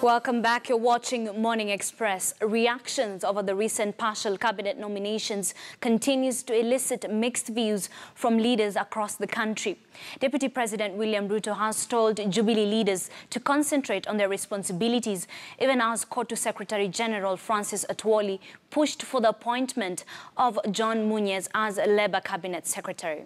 Welcome back. You're watching Morning Express. Reactions over the recent partial cabinet nominations continues to elicit mixed views from leaders across the country. Deputy President William Ruto has told Jubilee leaders to concentrate on their responsibilities, even as Kotu Secretary General Francis Atwoli pushed for the appointment of John Munyes as Labour Cabinet Secretary.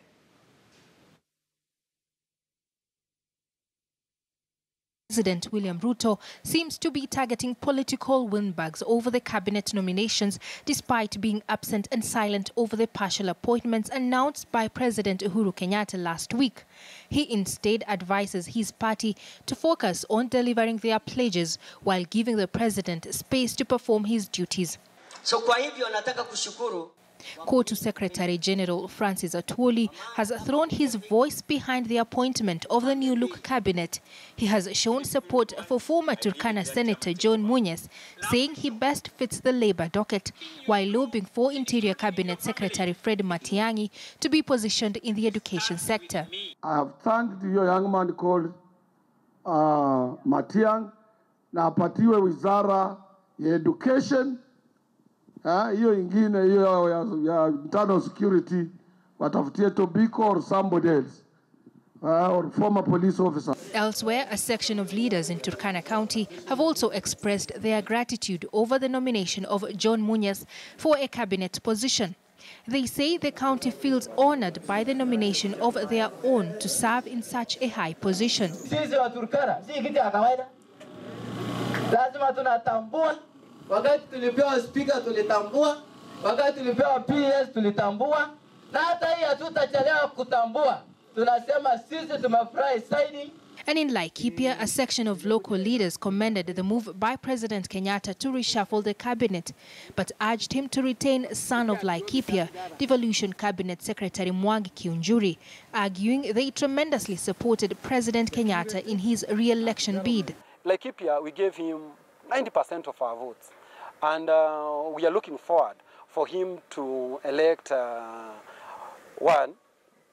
President William Ruto seems to be targeting political windbags over the cabinet nominations, despite being absent and silent over the partial appointments announced by President Uhuru Kenyatta last week. He instead advises his party to focus on delivering their pledges while giving the president space to perform his duties. So kwa hivyo nataka kushukuru Kotu Secretary General Francis Atwoli has thrown his voice behind the appointment of the new look cabinet. He has shown support for former Turkana Senator John Munyes, saying he best fits the Labour docket, while lobbying for Interior Cabinet Secretary Fred Matiang'i to be positioned in the education sector. I have thanked your young man called Matiang'i na apatiwe wizara ya education. Hiyo ingine hiyo ya internal security watafutie Tobiko or somebody else or former police officer. Elsewhere, a section of leaders in Turkana County have also expressed their gratitude over the nomination of John Munyes for a cabinet position. They say the county feels honored by the nomination of their own to serve in such a high position. Sisi wa Turkana si kitu ya kawaida. Lazima tunatambua. Wakati tulipewa speaker tulitambua, wakati tulipewa PS tulitambua, na hata hii hatutachelewa kutambua. Tunasema sisi tumefurahi zaidi. And in Laikipia, a section of local leaders commended the move by President Kenyatta to reshuffle the cabinet, but urged him to retain son of Laikipia, Devolution Cabinet Secretary Mwangi Kiunjuri, arguing they tremendously supported President Kenyatta in his re-election bid. Laikipia, we gave him 90% of our votes. And we are looking forward for him to elect one,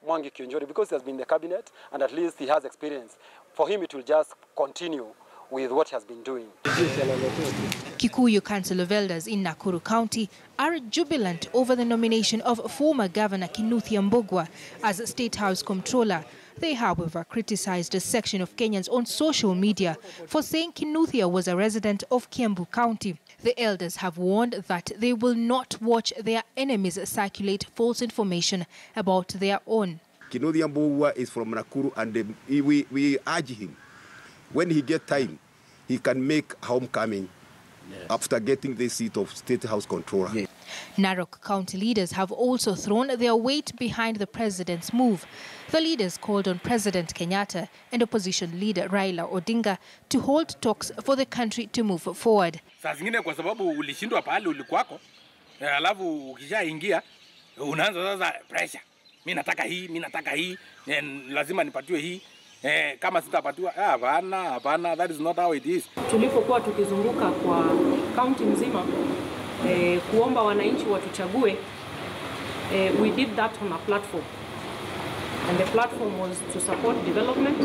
Mwangi Kiunjuri, because he has been in the cabinet and at least he has experience. For him, it will just continue with what he has been doing. Kikuyu Council of Elders in Nakuru County are jubilant over the nomination of former Governor Kinuthia Mbugua as State House Comptroller. They, however, criticized a section of Kenyans on social media for saying Kinuthia was a resident of Kiambu County. The elders have warned that they will not watch their enemies circulate false information about their own. Kinuthia Mbugua is from Nakuru, and we urge him, when he gets time, he can make homecoming after getting the seat of State House Controller. Yes. Narok County leaders have also thrown their weight behind the president's move. The leaders called on President Kenyatta and opposition leader Raila Odinga to hold talks for the country to move forward. Saa zingine kwa sababu ulishindwa pale ulikuwako, alafu ukishaingia unaanza sasa pressure. Mimi nataka hii, lazima nipatiwe hii. Kama sitapatiwa, hapana, that is not how it is. Tulipokuwa tukizunguka kwa county nzima kuomba wananchi watuchague, we did that on a platform, and the platform was to support development,